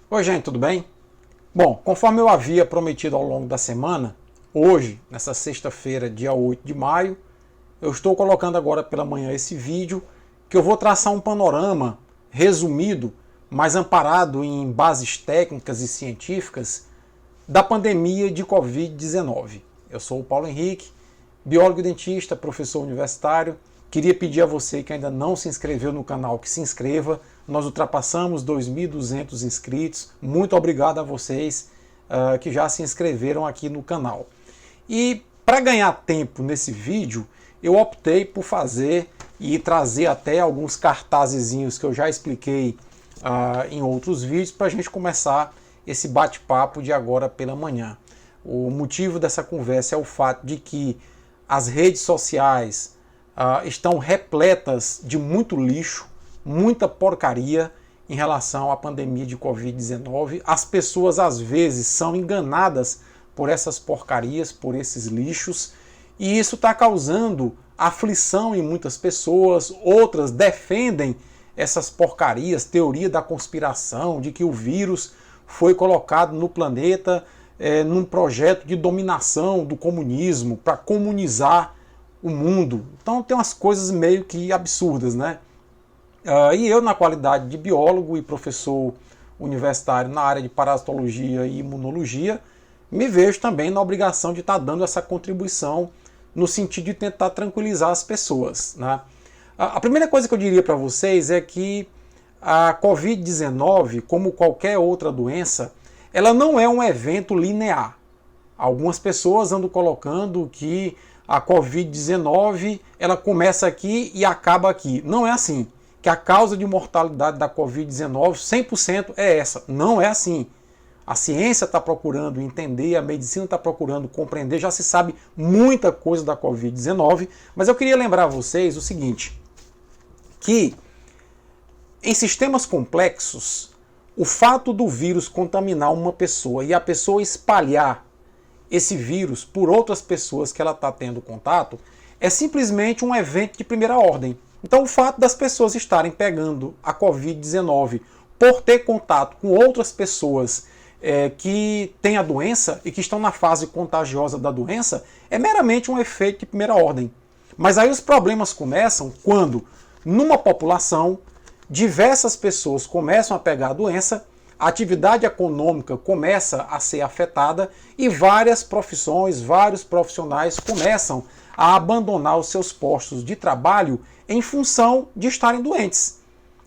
Oi, gente, tudo bem? Bom, conforme eu havia prometido ao longo da semana, hoje, nessa sexta-feira, dia 8 de maio, eu estou colocando agora pela manhã esse vídeo que eu vou traçar um panorama resumido, mas amparado em bases técnicas e científicas da pandemia de Covid-19. Eu sou o Paulo Henrique, biólogo e dentista, professor universitário. Queria pedir a você que ainda não se inscreveu no canal que se inscreva. Nós ultrapassamos 2.200 inscritos. Muito obrigado a vocês que já se inscreveram aqui no canal. E para ganhar tempo nesse vídeo, eu optei por fazer e trazer até alguns cartazezinhos que eu já expliquei em outros vídeos para a gente começar esse bate-papo de agora pela manhã. O motivo dessa conversa é o fato de que as redes sociais estão repletas de muito lixo, muita porcaria em relação à pandemia de Covid-19. As pessoas às vezes são enganadas por essas porcarias, por esses lixos, e isso está causando aflição em muitas pessoas. Outras defendem essas porcarias, teoria da conspiração, de que o vírus foi colocado no planeta num projeto de dominação do comunismo, para comunizar o mundo. Então tem umas coisas meio que absurdas, né? E eu, na qualidade de biólogo e professor universitário na área de parasitologia e imunologia, me vejo também na obrigação de estar dando essa contribuição no sentido de tentar tranquilizar as pessoas, né? A primeira coisa que eu diria para vocês é que a Covid-19, como qualquer outra doença, ela não é um evento linear. Algumas pessoas andam colocando que a Covid-19 ela começa aqui e acaba aqui. Não é assim. Que a causa de mortalidade da Covid-19 100% é essa. Não é assim. A ciência está procurando entender, a medicina está procurando compreender, já se sabe muita coisa da Covid-19, mas eu queria lembrar a vocês o seguinte, que em sistemas complexos, o fato do vírus contaminar uma pessoa e a pessoa espalhar esse vírus por outras pessoas que ela está tendo contato é simplesmente um evento de primeira ordem. Então o fato das pessoas estarem pegando a Covid-19 por ter contato com outras pessoas que têm a doença e que estão na fase contagiosa da doença é meramente um efeito de primeira ordem. Mas aí os problemas começam quando, numa população, diversas pessoas começam a pegar a doença, a atividade econômica começa a ser afetada e várias profissões, vários profissionais começam a abandonar os seus postos de trabalho em função de estarem doentes.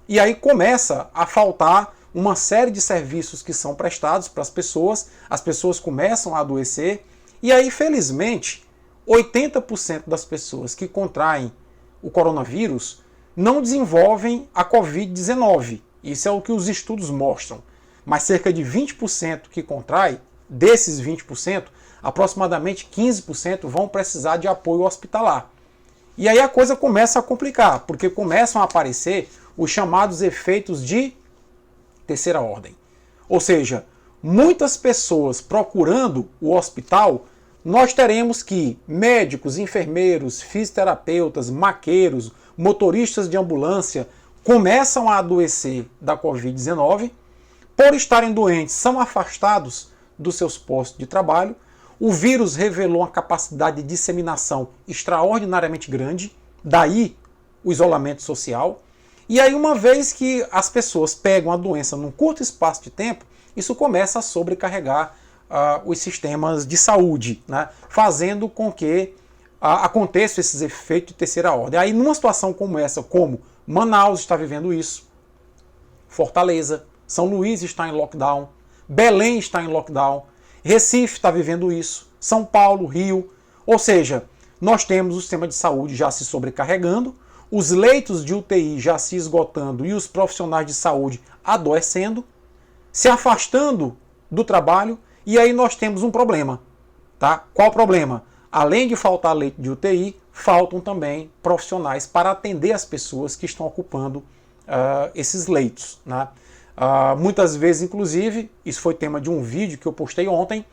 E aí começa a faltar uma série de serviços que são prestados para as pessoas começam a adoecer, e aí, felizmente, 80% das pessoas que contraem o coronavírus não desenvolvem a Covid-19. Isso é o que os estudos mostram. Mas cerca de 20% que contrai, desses 20%, aproximadamente 15% vão precisar de apoio hospitalar. E aí a coisa começa a complicar, porque começam a aparecer os chamados efeitos de terceira ordem. Ou seja, muitas pessoas procurando o hospital, nós teremos que médicos, enfermeiros, fisioterapeutas, maqueiros, motoristas de ambulância começam a adoecer da Covid-19, por estarem doentes, são afastados dos seus postos de trabalho. O vírus revelou uma capacidade de disseminação extraordinariamente grande, daí o isolamento social. E aí, uma vez que as pessoas pegam a doença num curto espaço de tempo, isso começa a sobrecarregar os sistemas de saúde, né? Fazendo com que aconteçam esses efeitos de terceira ordem. Aí, numa situação como essa, como Manaus está vivendo isso, Fortaleza, São Luís está em lockdown, Belém está em lockdown, Recife está vivendo isso, São Paulo, Rio. Ou seja, nós temos o sistema de saúde já se sobrecarregando, os leitos de UTI já se esgotando e os profissionais de saúde adoecendo, se afastando do trabalho, e aí nós temos um problema. Tá? Qual o problema? Além de faltar leito de UTI, faltam também profissionais para atender as pessoas que estão ocupando esses leitos, né? Muitas vezes, inclusive, isso foi tema de um vídeo que eu postei ontem,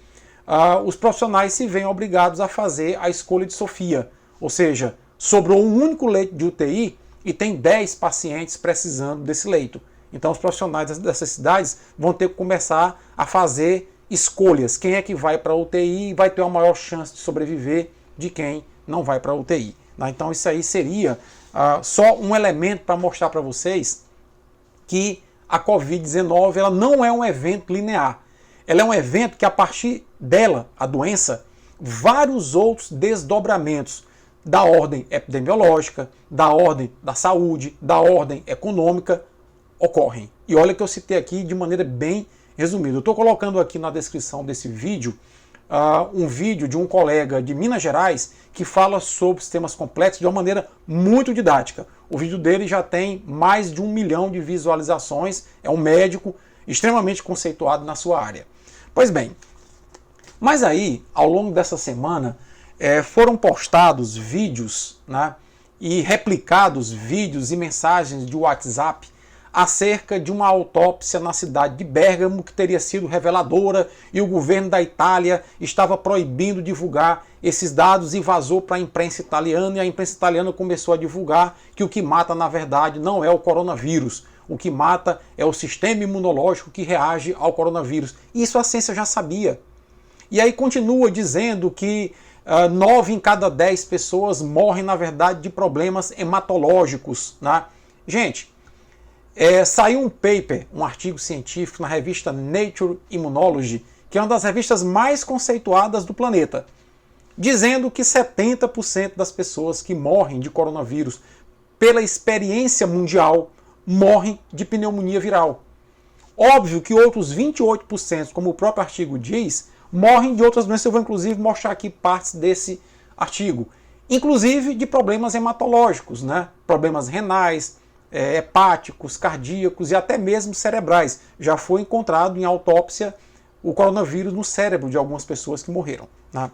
os profissionais se veem obrigados a fazer a escolha de Sofia. Ou seja, sobrou um único leito de UTI e tem 10 pacientes precisando desse leito. Então os profissionais dessas cidades vão ter que começar a fazer escolhas. Quem é que vai para a UTI e vai ter uma maior chance de sobreviver de quem não vai para a UTI. Então isso aí seria só um elemento para mostrar para vocês que a Covid-19 ela não é um evento linear. Ela é um evento que a partir dela, a doença, vários outros desdobramentos da ordem epidemiológica, da ordem da saúde, da ordem econômica ocorrem. E olha que eu citei aqui de maneira bem resumida. Eu estou colocando aqui na descrição desse vídeo um vídeo de um colega de Minas Gerais que fala sobre sistemas complexos de uma maneira muito didática. O vídeo dele já tem mais de 1 milhão de visualizações, é um médico extremamente conceituado na sua área. Pois bem, mas aí, ao longo dessa semana, foram postados vídeos, né, e replicados vídeos e mensagens de WhatsApp acerca de uma autópsia na cidade de Bérgamo que teria sido reveladora e o governo da Itália estava proibindo divulgar esses dados e vazou para a imprensa italiana e a imprensa italiana começou a divulgar que o que mata na verdade não é o coronavírus, o que mata é o sistema imunológico que reage ao coronavírus. Isso a ciência já sabia. E aí continua dizendo que 9 em cada 10 pessoas morrem na verdade de problemas hematológicos, né? Gente, saiu um paper, um artigo científico na revista Nature Immunology, que é uma das revistas mais conceituadas do planeta, dizendo que 70% das pessoas que morrem de coronavírus pela experiência mundial morrem de pneumonia viral. Óbvio que outros 28%, como o próprio artigo diz, morrem de outras doenças. Eu vou inclusive mostrar aqui partes desse artigo, inclusive de problemas hematológicos, né? Problemas renais, hepáticos, cardíacos e até mesmo cerebrais. Já foi encontrado em autópsia o coronavírus no cérebro de algumas pessoas que morreram, né?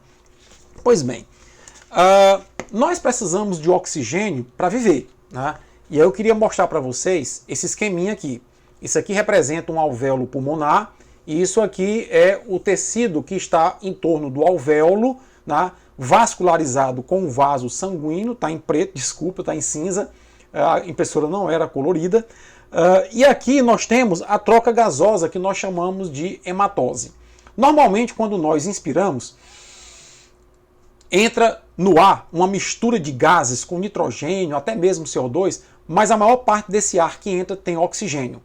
Pois bem, nós precisamos de oxigênio para viver, né? E aí eu queria mostrar para vocês esse esqueminha aqui. Isso aqui representa um alvéolo pulmonar e isso aqui é o tecido que está em torno do alvéolo, né, vascularizado com um vaso sanguíneo, está em preto, desculpa, está em cinza. A impressora não era colorida. E aqui nós temos a troca gasosa, que nós chamamos de hematose. Normalmente, quando nós inspiramos, entra no ar uma mistura de gases com nitrogênio, até mesmo CO2, mas a maior parte desse ar que entra tem oxigênio.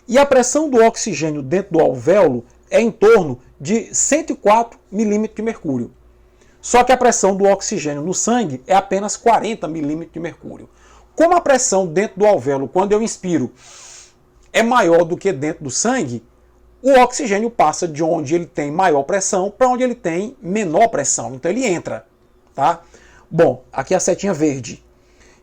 E a pressão do oxigênio dentro do alvéolo é em torno de 104 milímetros de mercúrio. Só que a pressão do oxigênio no sangue é apenas 40 milímetros de mercúrio. Como a pressão dentro do alvéolo, quando eu inspiro, é maior do que dentro do sangue, o oxigênio passa de onde ele tem maior pressão para onde ele tem menor pressão. Então ele entra, tá? Bom, aqui a setinha verde.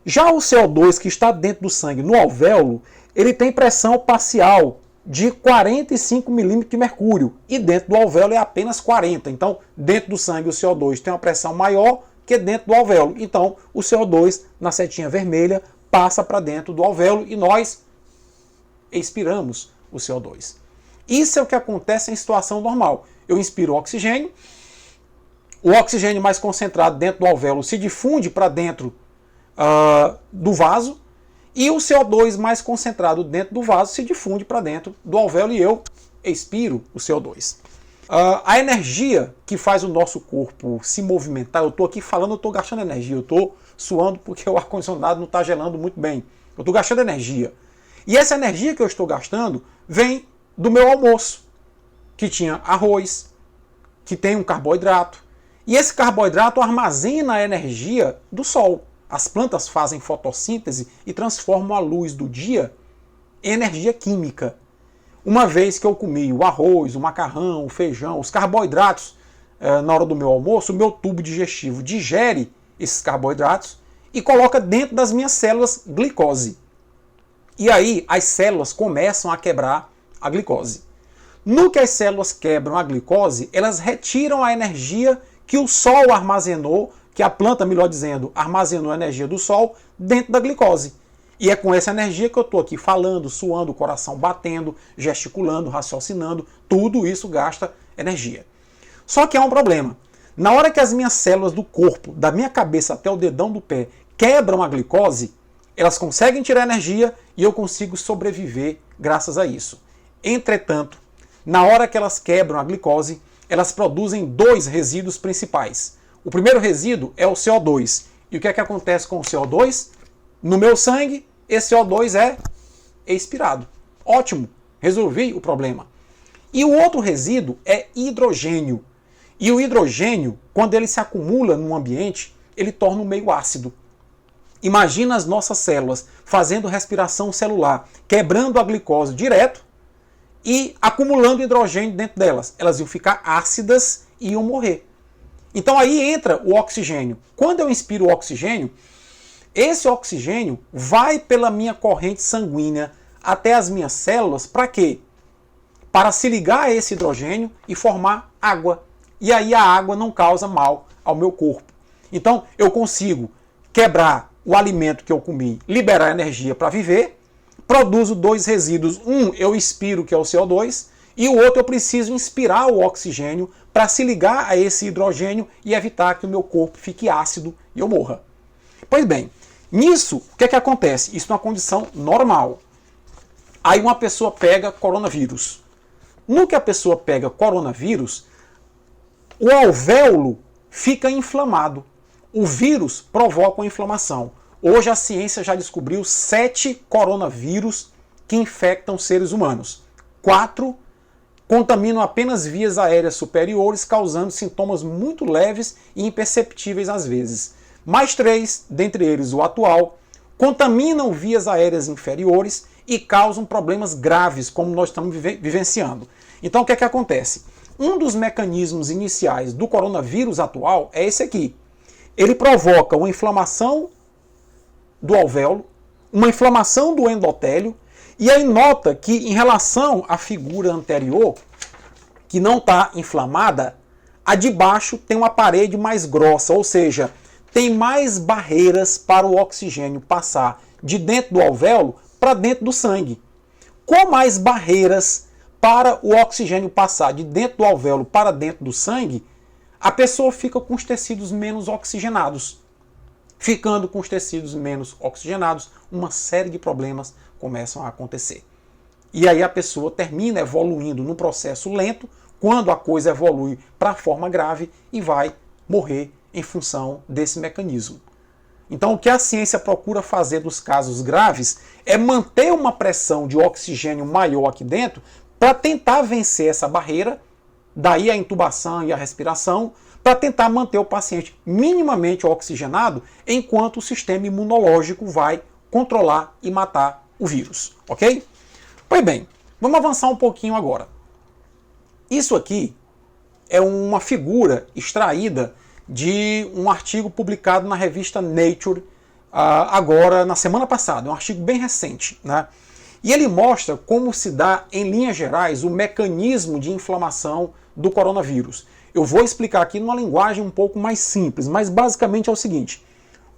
Já o CO2 que está dentro do sangue no alvéolo, ele tem pressão parcial de 45 milímetros de mercúrio e dentro do alvéolo é apenas 40. Então, dentro do sangue o CO2 tem uma pressão maior que dentro do alvéolo. Então, o CO2 na setinha vermelha passa para dentro do alvéolo e nós expiramos o CO2. Isso é o que acontece em situação normal. Eu inspiro oxigênio, o oxigênio mais concentrado dentro do alvéolo se difunde para dentro do vaso e o CO2 mais concentrado dentro do vaso se difunde para dentro do alvéolo e eu expiro o CO2. A energia que faz o nosso corpo se movimentar, eu estou aqui falando, eu estou gastando energia, eu estou suando porque o ar-condicionado não está gelando muito bem. Eu estou gastando energia. E essa energia que eu estou gastando vem do meu almoço, que tinha arroz, que tem um carboidrato. E esse carboidrato armazena a energia do sol. As plantas fazem fotossíntese e transformam a luz do dia em energia química. Uma vez que eu comi o arroz, o macarrão, o feijão, os carboidratos na hora do meu almoço, o meu tubo digestivo digere esses carboidratos e coloca dentro das minhas células glicose. E aí as células começam a quebrar a glicose. No que as células quebram a glicose, elas retiram a energia que o sol armazenou, que a planta, melhor dizendo, armazenou a energia do sol dentro da glicose. E é com essa energia que eu estou aqui falando, suando, o coração batendo, gesticulando, raciocinando, tudo isso gasta energia. Só que há um problema. Na hora que as minhas células do corpo, da minha cabeça até o dedão do pé, quebram a glicose, elas conseguem tirar energia e eu consigo sobreviver graças a isso. Entretanto, na hora que elas quebram a glicose, elas produzem dois resíduos principais. O primeiro resíduo é o CO2. E o que é que acontece com o CO2? No meu sangue, esse CO2 é expirado. Ótimo, resolvi o problema. E o outro resíduo é hidrogênio. E o hidrogênio, quando ele se acumula no ambiente, ele torna o meio ácido. Imagina as nossas células fazendo respiração celular, quebrando a glicose direto e acumulando hidrogênio dentro delas. Elas iam ficar ácidas e iam morrer. Então aí entra o oxigênio. Quando eu inspiro o oxigênio, esse oxigênio vai pela minha corrente sanguínea até as minhas células, para quê? Para se ligar a esse hidrogênio e formar água. E aí a água não causa mal ao meu corpo. Então eu consigo quebrar o alimento que eu comi, liberar energia para viver, produzo dois resíduos. Um eu expiro, que é o CO2, e o outro eu preciso inspirar o oxigênio para se ligar a esse hidrogênio e evitar que o meu corpo fique ácido e eu morra. Pois bem, nisso, o que é que acontece? Isso é uma condição normal. Aí uma pessoa pega coronavírus. No que a pessoa pega coronavírus, o alvéolo fica inflamado. O vírus provoca uma inflamação. Hoje a ciência já descobriu 7 coronavírus que infectam seres humanos. 4 contaminam apenas vias aéreas superiores, causando sintomas muito leves e imperceptíveis às vezes. Mais 3, dentre eles o atual, contaminam vias aéreas inferiores e causam problemas graves, como nós estamos vivenciando. Então o que é que acontece? Um dos mecanismos iniciais do coronavírus atual é esse aqui. Ele provoca uma inflamação do alvéolo, uma inflamação do endotélio, e aí nota que em relação à figura anterior, que não está inflamada, a de baixo tem uma parede mais grossa, ou seja, tem mais barreiras para o oxigênio passar de dentro do alvéolo para dentro do sangue. Com mais barreiras para o oxigênio passar de dentro do alvéolo para dentro do sangue, a pessoa fica com os tecidos menos oxigenados. Ficando com os tecidos menos oxigenados, uma série de problemas começam a acontecer. E aí a pessoa termina evoluindo no processo lento, quando a coisa evolui para a forma grave e vai morrer em função desse mecanismo. Então o que a ciência procura fazer nos casos graves é manter uma pressão de oxigênio maior aqui dentro para tentar vencer essa barreira, daí a intubação e a respiração, para tentar manter o paciente minimamente oxigenado enquanto o sistema imunológico vai controlar e matar o vírus, ok? Pois bem, vamos avançar um pouquinho agora. Isso aqui é uma figura extraída de um artigo publicado na revista Nature agora na semana passada, é um artigo bem recente, né? E ele mostra como se dá, em linhas gerais, o mecanismo de inflamação do coronavírus. Eu vou explicar aqui numa linguagem um pouco mais simples, mas basicamente é o seguinte: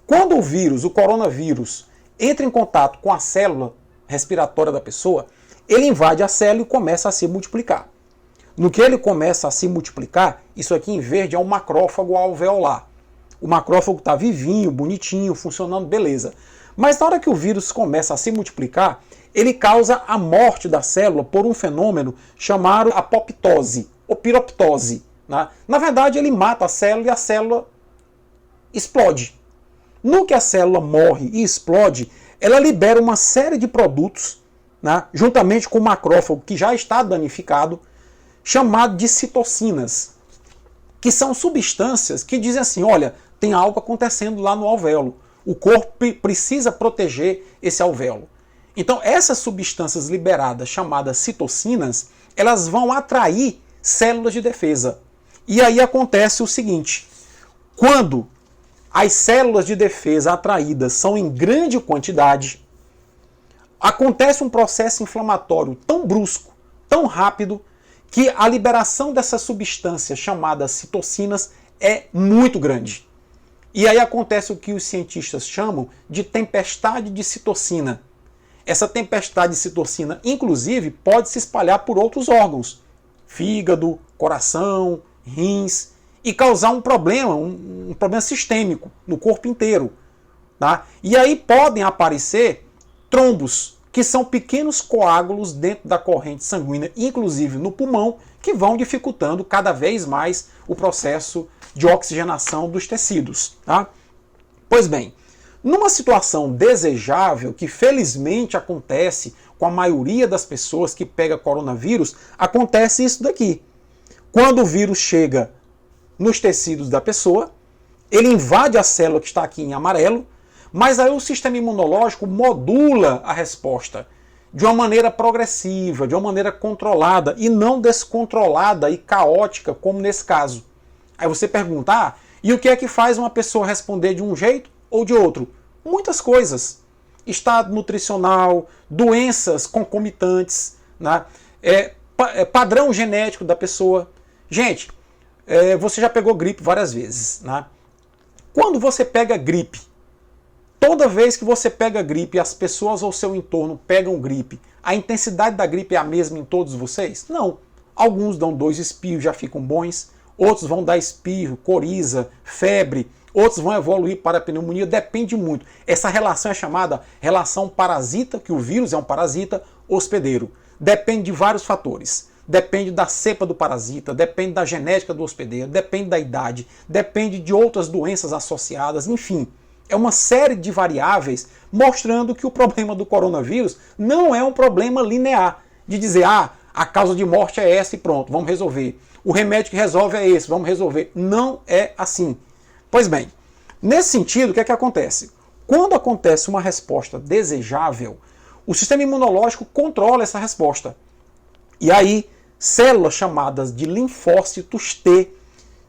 quando o vírus, o coronavírus, entra em contato com a célula respiratória da pessoa, ele invade a célula e começa a se multiplicar. No que ele começa a se multiplicar, isso aqui em verde é um macrófago alveolar. O macrófago está vivinho, bonitinho, funcionando, beleza. Mas na hora que o vírus começa a se multiplicar, ele causa a morte da célula por um fenômeno chamado apoptose, ou piroptose. Né? Na verdade, ele mata a célula e a célula explode. No que a célula morre e explode, ela libera uma série de produtos, né, juntamente com o macrófago que já está danificado, chamado de citocinas, que são substâncias que dizem assim, olha, tem algo acontecendo lá no alvéolo. O corpo precisa proteger esse alvéolo. Então, essas substâncias liberadas, chamadas citocinas, elas vão atrair células de defesa. E aí acontece o seguinte: quando as células de defesa atraídas são em grande quantidade, acontece um processo inflamatório tão brusco, tão rápido, que a liberação dessas substâncias chamadas citocinas é muito grande. E aí acontece o que os cientistas chamam de tempestade de citocina. Essa tempestade de citocina, inclusive, pode se espalhar por outros órgãos, fígado, coração, rins, e causar um problema sistêmico no corpo inteiro. Tá? E aí podem aparecer trombos, que são pequenos coágulos dentro da corrente sanguínea, inclusive no pulmão, que vão dificultando cada vez mais o processo de oxigenação dos tecidos. Tá? Pois bem, numa situação desejável, que felizmente acontece com a maioria das pessoas que pega coronavírus, acontece isso daqui. Quando o vírus chega nos tecidos da pessoa, ele invade a célula que está aqui em amarelo, mas aí o sistema imunológico modula a resposta de uma maneira progressiva, de uma maneira controlada e não descontrolada e caótica, como nesse caso. Aí você pergunta, e o que é que faz uma pessoa responder de um jeito ou de outro? Muitas coisas. Estado nutricional, doenças concomitantes, né? Padrão genético da pessoa. Gente, você já pegou gripe várias vezes, né? Quando você pega gripe, toda vez que você pega gripe e as pessoas ao seu entorno pegam gripe, a intensidade da gripe é a mesma em todos vocês? Não. Alguns dão 2 espirros, já ficam bons. Outros vão dar espirro, coriza, febre. Outros vão evoluir para a pneumonia. Depende muito. Essa relação é chamada relação parasita, que o vírus é um parasita hospedeiro. Depende de vários fatores. Depende da cepa do parasita, depende da genética do hospedeiro, depende da idade, depende de outras doenças associadas, enfim. É uma série de variáveis mostrando que o problema do coronavírus não é um problema linear, de dizer, a causa de morte é essa e pronto, vamos resolver. O remédio que resolve é esse, vamos resolver. Não é assim. Pois bem, nesse sentido, o que é que acontece? Quando acontece uma resposta desejável, o sistema imunológico controla essa resposta. E aí, células chamadas de linfócitos T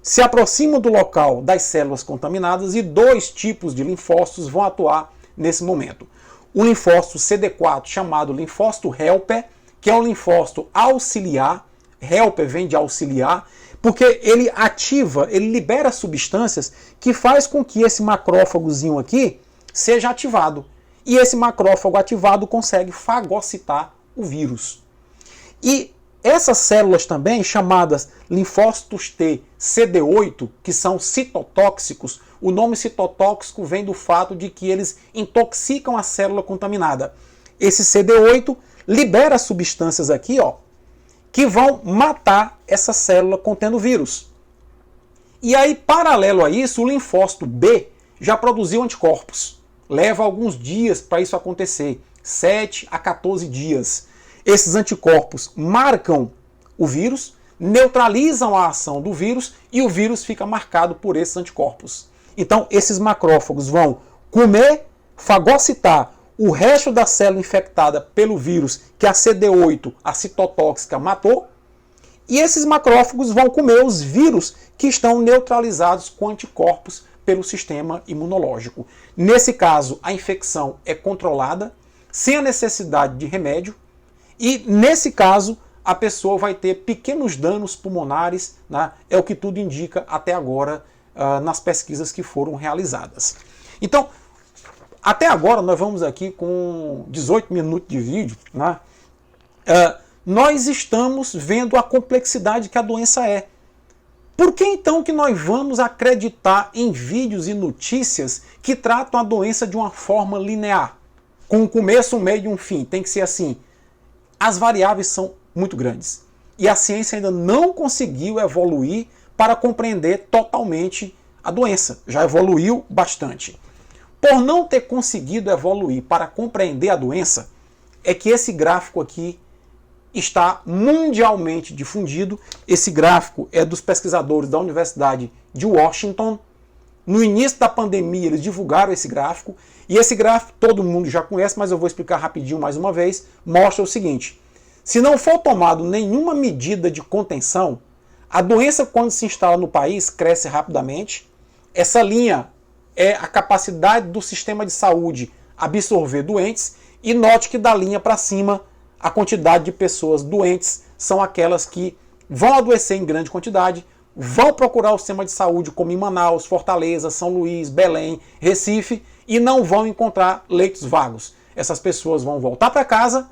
se aproximam do local das células contaminadas e 2 tipos de linfócitos vão atuar nesse momento. O linfócito CD4, chamado linfócito helper, que é um linfócito auxiliar, helper vem de auxiliar, porque ele ativa, ele libera substâncias que faz com que esse macrófagozinho aqui seja ativado. E esse macrófago ativado consegue fagocitar o vírus. E essas células também, chamadas linfócitos T CD8, que são citotóxicos, o nome citotóxico vem do fato de que eles intoxicam a célula contaminada. Esse CD8 libera substâncias aqui, que vão matar essa célula contendo vírus. E aí, paralelo a isso, o linfócito B já produziu anticorpos. Leva alguns dias para isso acontecer, 7 a 14 dias. Esses anticorpos marcam o vírus, neutralizam a ação do vírus e o vírus fica marcado por esses anticorpos. Então, esses macrófagos vão comer, fagocitar o resto da célula infectada pelo vírus que a CD8, a citotóxica, matou, e esses macrófagos vão comer os vírus que estão neutralizados com anticorpos pelo sistema imunológico. Nesse caso, a infecção é controlada, sem a necessidade de remédio, e nesse caso, a pessoa vai ter pequenos danos pulmonares, né? É o que tudo indica até agora nas pesquisas que foram realizadas. Então, até agora nós vamos aqui com 18 minutos de vídeo, né? Nós estamos vendo a complexidade que a doença é. Por que então que nós vamos acreditar em vídeos e notícias que tratam a doença de uma forma linear? Com um começo, um meio e um fim. Tem que ser assim. As variáveis são muito grandes. E a ciência ainda não conseguiu evoluir para compreender totalmente a doença. Já evoluiu bastante. Por não ter conseguido evoluir para compreender a doença, é que esse gráfico aqui está mundialmente difundido. Esse gráfico é dos pesquisadores da Universidade de Washington. No início da pandemia, eles divulgaram esse gráfico. E esse gráfico todo mundo já conhece, mas eu vou explicar rapidinho mais uma vez. Mostra o seguinte. Se não for tomado nenhuma medida de contenção, a doença, quando se instala no país, cresce rapidamente. Essa linha é a capacidade do sistema de saúde absorver doentes. E note que da linha para cima, a quantidade de pessoas doentes são aquelas que vão adoecer em grande quantidade, vão procurar o sistema de saúde, como em Manaus, Fortaleza, São Luís, Belém, Recife, e não vão encontrar leitos vagos. Essas pessoas vão voltar para casa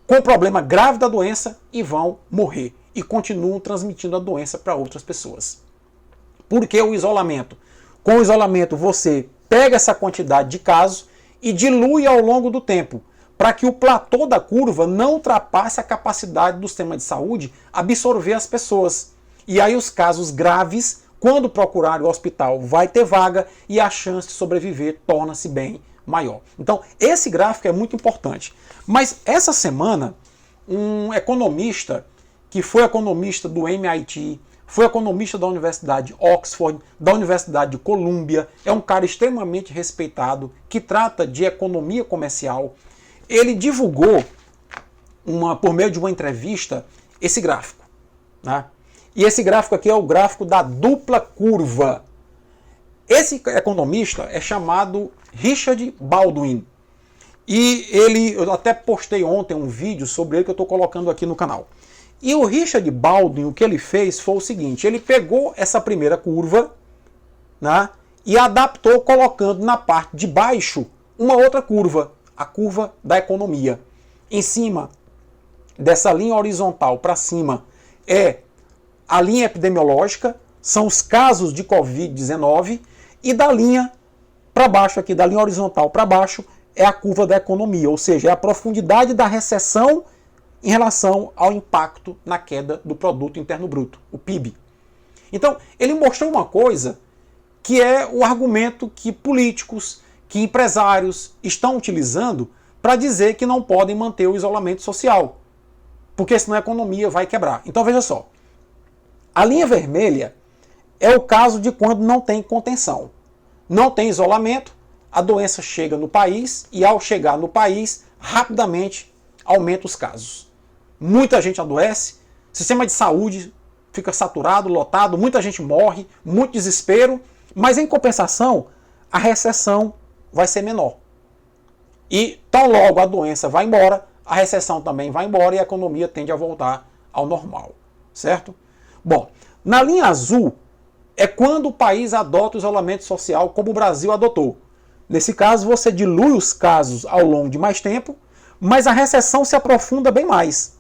com problema grave da doença e vão morrer. E continuam transmitindo a doença para outras pessoas. Por que o isolamento? Com o isolamento você pega essa quantidade de casos e dilui ao longo do tempo, para que o platô da curva não ultrapasse a capacidade do sistema de saúde absorver as pessoas. E aí os casos graves, quando procurarem o hospital, vai ter vaga e a chance de sobreviver torna-se bem maior. Então, esse gráfico é muito importante. Mas essa semana, um economista, que foi economista do MIT, foi economista da Universidade de Oxford, da Universidade de Colômbia, é um cara extremamente respeitado, que trata de economia comercial. Ele divulgou, por meio de uma entrevista, esse gráfico, né? E esse gráfico aqui é o gráfico da dupla curva. Esse economista é chamado Richard Baldwin. E eu até postei ontem um vídeo sobre ele que eu estou colocando aqui no canal. E o Richard Baldwin, o que ele fez foi o seguinte: ele pegou essa primeira curva, né, e adaptou colocando na parte de baixo uma outra curva, a curva da economia. Em cima dessa linha horizontal para cima é a linha epidemiológica, são os casos de Covid-19, e da linha para baixo aqui, da linha horizontal para baixo, é a curva da economia, ou seja, é a profundidade da recessão em relação ao impacto na queda do Produto Interno Bruto, o PIB. Então, ele mostrou uma coisa que é o argumento que políticos, que empresários estão utilizando para dizer que não podem manter o isolamento social, porque senão a economia vai quebrar. Então, veja só, a linha vermelha é o caso de quando não tem contenção, não tem isolamento, a doença chega no país e, ao chegar no país, rapidamente aumenta os casos. Muita gente adoece, o sistema de saúde fica saturado, lotado, muita gente morre, muito desespero, mas em compensação, a recessão vai ser menor. E tão logo a doença vai embora, a recessão também vai embora e a economia tende a voltar ao normal, certo? Bom, na linha azul é quando o país adota o isolamento social como o Brasil adotou. Nesse caso, você dilui os casos ao longo de mais tempo, mas a recessão se aprofunda bem mais.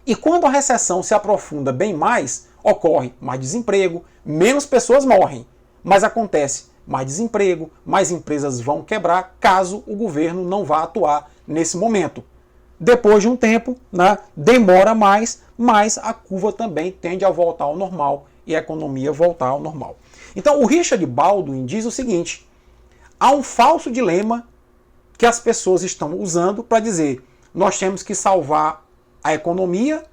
E quando a recessão se aprofunda bem mais, ocorre mais desemprego, menos pessoas morrem. Mas acontece mais desemprego, mais empresas vão quebrar caso o governo não vá atuar nesse momento. Depois de um tempo, né, demora mais, mas a curva também tende a voltar ao normal e a economia voltar ao normal. Então o Richard Baldwin diz o seguinte: há um falso dilema que as pessoas estão usando para dizer nós temos que salvar a economia,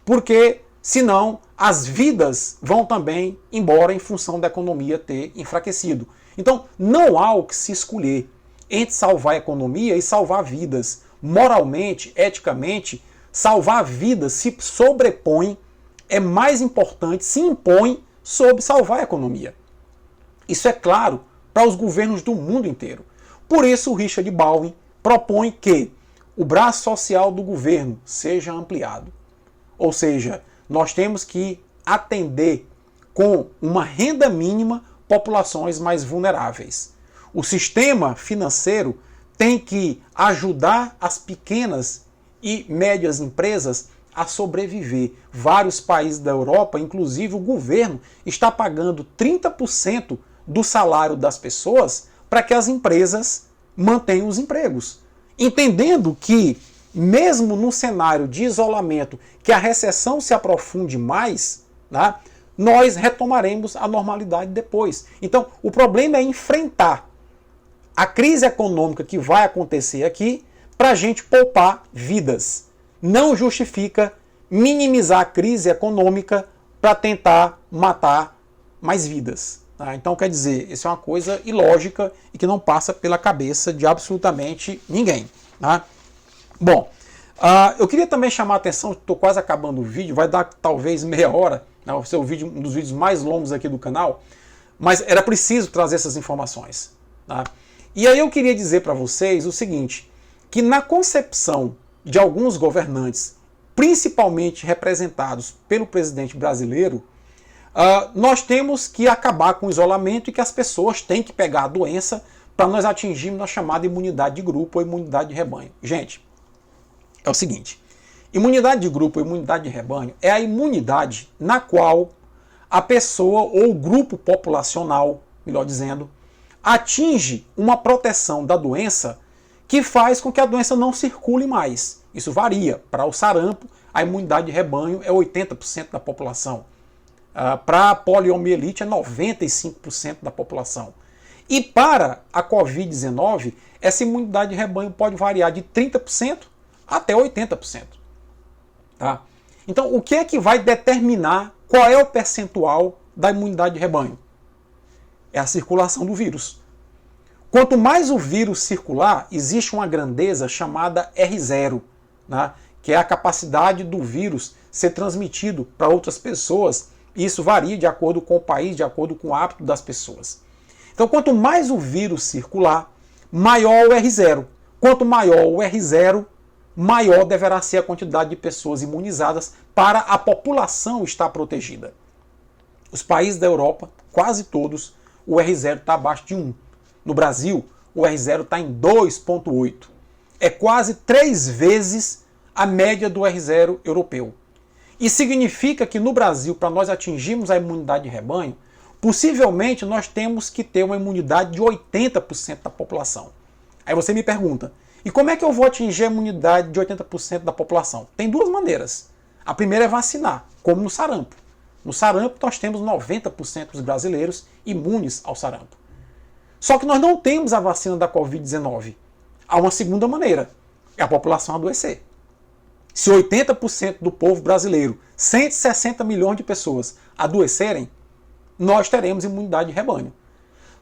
porque senão as vidas vão também embora em função da economia ter enfraquecido. Então não há o que se escolher entre salvar a economia e salvar vidas. Moralmente, eticamente, salvar vidas se sobrepõe, é mais importante, se impõe sobre salvar a economia. Isso é claro para os governos do mundo inteiro. Por isso, o Richard Baldwin propõe que o braço social do governo seja ampliado. Ou seja, nós temos que atender com uma renda mínima populações mais vulneráveis. O sistema financeiro tem que ajudar as pequenas e médias empresas a sobreviver. Vários países da Europa, inclusive o governo, está pagando 30% do salário das pessoas para que as empresas mantenham os empregos. Entendendo que, mesmo num cenário de isolamento, que a recessão se aprofunde mais, né, nós retomaremos a normalidade depois. Então, o problema é enfrentar a crise econômica que vai acontecer aqui para a gente poupar vidas. Não justifica minimizar a crise econômica para tentar matar mais vidas. Tá? Então, quer dizer, isso é uma coisa ilógica e que não passa pela cabeça de absolutamente ninguém. Tá? Bom, eu queria também chamar a atenção, estou quase acabando o vídeo, vai dar talvez meia hora, né? Vai ser um dos vídeos mais longos aqui do canal, mas era preciso trazer essas informações. Tá? E aí eu queria dizer para vocês o seguinte, que na concepção de alguns governantes, principalmente representados pelo presidente brasileiro, nós temos que acabar com o isolamento e que as pessoas têm que pegar a doença para nós atingirmos a chamada imunidade de grupo ou imunidade de rebanho. Gente, é o seguinte, imunidade de grupo ou imunidade de rebanho é a imunidade na qual a pessoa ou o grupo populacional, melhor dizendo, atinge uma proteção da doença que faz com que a doença não circule mais. Isso varia. Para o sarampo, a imunidade de rebanho é 80% da população. Para a poliomielite é 95% da população. E para a Covid-19, essa imunidade de rebanho pode variar de 30% até 80%. Tá? Então, o que é que vai determinar qual é o percentual da imunidade de rebanho? É a circulação do vírus. Quanto mais o vírus circular, existe uma grandeza chamada R0, né? Que é a capacidade do vírus ser transmitido para outras pessoas. E isso varia de acordo com o país, de acordo com o hábito das pessoas. Então, quanto mais o vírus circular, maior o R0. Quanto maior o R0, maior deverá ser a quantidade de pessoas imunizadas para a população estar protegida. Os países da Europa, quase todos, o R0 está abaixo de 1. No Brasil, o R0 está em 2,8. É quase 3 vezes a média do R0 europeu. E significa que no Brasil, para nós atingirmos a imunidade de rebanho, possivelmente nós temos que ter uma imunidade de 80% da população. Aí você me pergunta, e como é que eu vou atingir a imunidade de 80% da população? Tem duas maneiras. A primeira é vacinar, como no sarampo. No sarampo nós temos 90% dos brasileiros imunes ao sarampo. Só que nós não temos a vacina da Covid-19. Há uma segunda maneira, é a população adoecer. Se 80% do povo brasileiro, 160 milhões de pessoas, adoecerem, nós teremos imunidade de rebanho.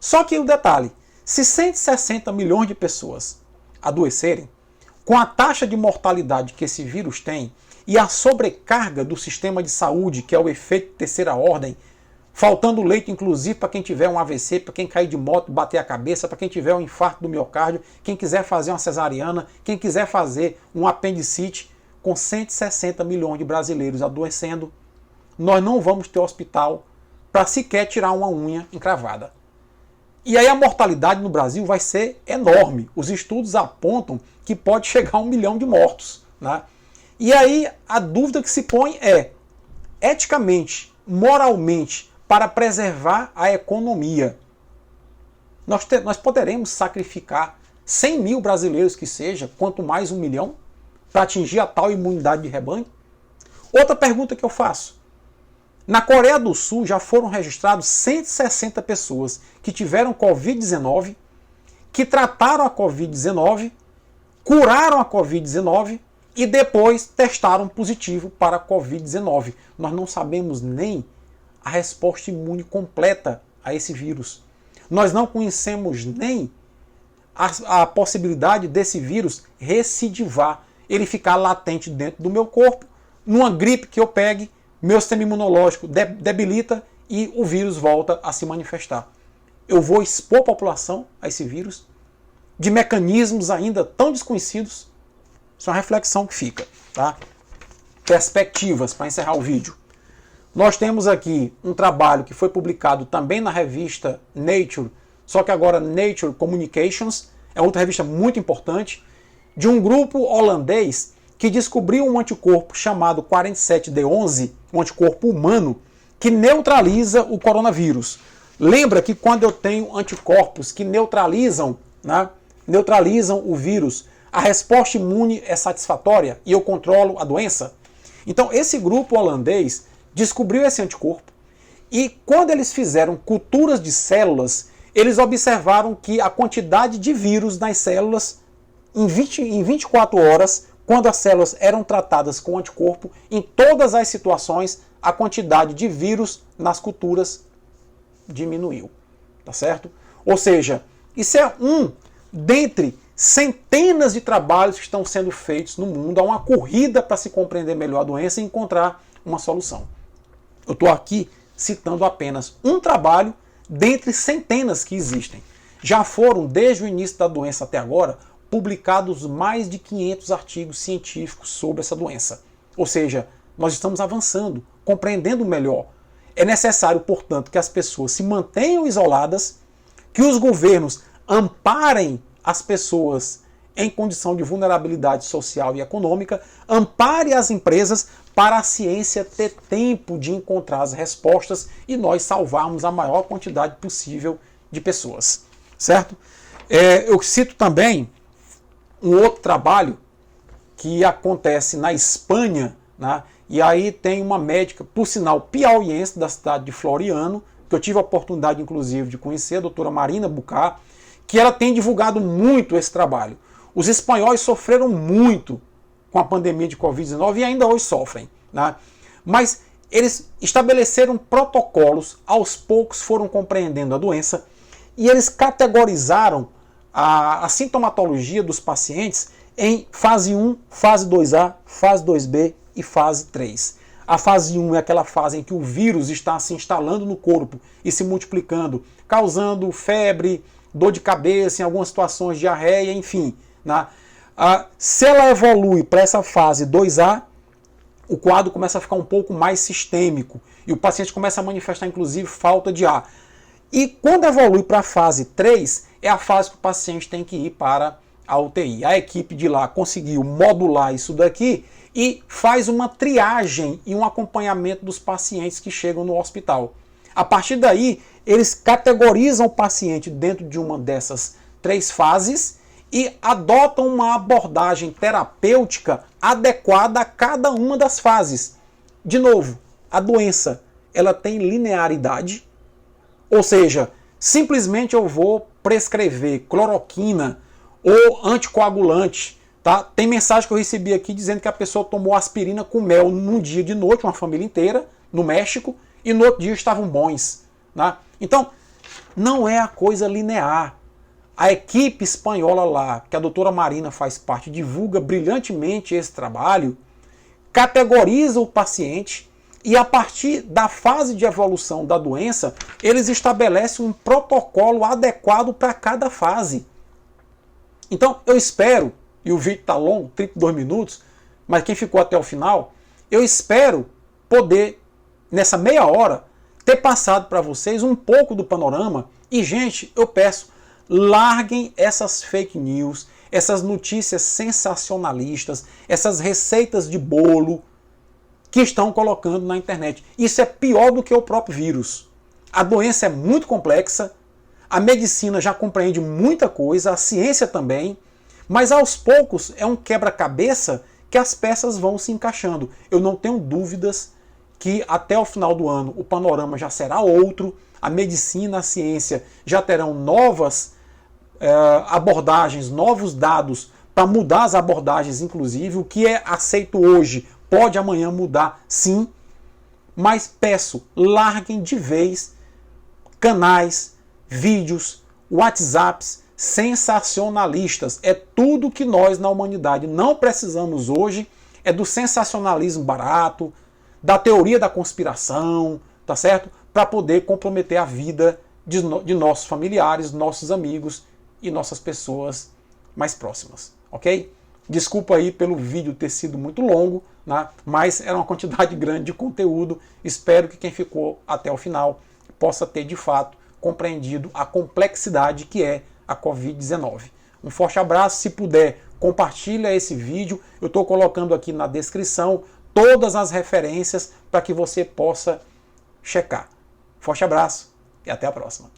Só que o detalhe, se 160 milhões de pessoas adoecerem, com a taxa de mortalidade que esse vírus tem e a sobrecarga do sistema de saúde, que é o efeito de terceira ordem, faltando leite inclusive para quem tiver um AVC, para quem cair de moto, bater a cabeça, para quem tiver um infarto do miocárdio, quem quiser fazer uma cesariana, quem quiser fazer um apendicite, com 160 milhões de brasileiros adoecendo, nós não vamos ter hospital para sequer tirar uma unha encravada. E aí a mortalidade no Brasil vai ser enorme. Os estudos apontam que pode chegar a 1 milhão de mortos. Né? E aí a dúvida que se põe é, eticamente, moralmente, para preservar a economia, nós poderemos sacrificar 100 mil brasileiros que seja, quanto mais 1 milhão, para atingir a tal imunidade de rebanho? Outra pergunta que eu faço. Na Coreia do Sul já foram registrados 160 pessoas que tiveram Covid-19, que trataram a Covid-19, curaram a Covid-19 e depois testaram positivo para a Covid-19. Nós não sabemos nem a resposta imune completa a esse vírus. Nós não conhecemos nem a possibilidade desse vírus recidivar, ele ficar latente dentro do meu corpo, numa gripe que eu pegue, meu sistema imunológico debilita e o vírus volta a se manifestar. Eu vou expor a população a esse vírus de mecanismos ainda tão desconhecidos? Isso é uma reflexão que fica. Tá? Perspectivas, para encerrar o vídeo. Nós temos aqui um trabalho que foi publicado também na revista Nature, só que agora Nature Communications, é outra revista muito importante, de um grupo holandês que descobriu um anticorpo chamado 47D11, um anticorpo humano, que neutraliza o coronavírus. Lembra que quando eu tenho anticorpos que neutralizam o vírus, a resposta imune é satisfatória e eu controlo a doença? Então esse grupo holandês descobriu esse anticorpo e quando eles fizeram culturas de células, eles observaram que a quantidade de vírus nas células em 24 horas, quando as células eram tratadas com anticorpo, em todas as situações, a quantidade de vírus nas culturas diminuiu. Tá certo? Ou seja, isso é um dentre centenas de trabalhos que estão sendo feitos no mundo. Há uma corrida para se compreender melhor a doença e encontrar uma solução. Eu estou aqui citando apenas um trabalho dentre centenas que existem. Já foram, desde o início da doença até agora, publicados mais de 500 artigos científicos sobre essa doença. Ou seja, nós estamos avançando, compreendendo melhor. É necessário, portanto, que as pessoas se mantenham isoladas, que os governos amparem as pessoas em condição de vulnerabilidade social e econômica, ampare as empresas para a ciência ter tempo de encontrar as respostas e nós salvarmos a maior quantidade possível de pessoas. Certo? Eu cito também um outro trabalho que acontece na Espanha, né? E aí tem uma médica, por sinal piauiense, da cidade de Floriano, que eu tive a oportunidade, inclusive, de conhecer, a doutora Marina Bucá, que ela tem divulgado muito esse trabalho. Os espanhóis sofreram muito com a pandemia de Covid-19 e ainda hoje sofrem, né? Mas eles estabeleceram protocolos, aos poucos foram compreendendo a doença e eles categorizaram a sintomatologia dos pacientes em fase 1, fase 2A, fase 2B e fase 3. A fase 1 é aquela fase em que o vírus está se instalando no corpo e se multiplicando, causando febre, dor de cabeça, em algumas situações diarreia, enfim. Né? Se ela evolui para essa fase 2A, o quadro começa a ficar um pouco mais sistêmico e o paciente começa a manifestar, inclusive, falta de ar. E quando evolui para a fase 3, é a fase que o paciente tem que ir para a UTI. A equipe de lá conseguiu modular isso daqui e faz uma triagem e um acompanhamento dos pacientes que chegam no hospital. A partir daí, eles categorizam o paciente dentro de uma dessas 3 fases e adotam uma abordagem terapêutica adequada a cada uma das fases. De novo, a doença ela tem linearidade, ou seja, simplesmente eu vou prescrever cloroquina ou anticoagulante. Tá? Tem mensagem que eu recebi aqui dizendo que a pessoa tomou aspirina com mel num dia de noite, uma família inteira, no México, e no outro dia estavam bons. Né? Então, não é a coisa linear. A equipe espanhola lá, que a doutora Marina faz parte, divulga brilhantemente esse trabalho, categoriza o paciente e a partir da fase de evolução da doença, eles estabelecem um protocolo adequado para cada fase. Então, eu espero, e o vídeo está longo, 32 minutos, mas quem ficou até o final, eu espero poder, nessa meia hora, ter passado para vocês um pouco do panorama. E, gente, eu peço, larguem essas fake news, essas notícias sensacionalistas, essas receitas de bolo que estão colocando na internet. Isso é pior do que o próprio vírus. A doença é muito complexa, a medicina já compreende muita coisa, a ciência também, mas aos poucos é um quebra-cabeça que as peças vão se encaixando. Eu não tenho dúvidas que até o final do ano o panorama já será outro, a medicina, a ciência já terão novas abordagens, novos dados para mudar as abordagens, inclusive. O que é aceito hoje pode amanhã mudar, sim, mas peço, larguem de vez canais, vídeos, WhatsApps sensacionalistas. É tudo que nós na humanidade não precisamos hoje, é do sensacionalismo barato, da teoria da conspiração, tá certo? Para poder comprometer a vida de nossos familiares, nossos amigos e nossas pessoas mais próximas, ok? Desculpa aí pelo vídeo ter sido muito longo, né? Mas era uma quantidade grande de conteúdo. Espero que quem ficou até o final possa ter de fato compreendido a complexidade que é a Covid-19. Um forte abraço, se puder, compartilha esse vídeo. Eu estou colocando aqui na descrição todas as referências para que você possa checar. Forte abraço e até a próxima.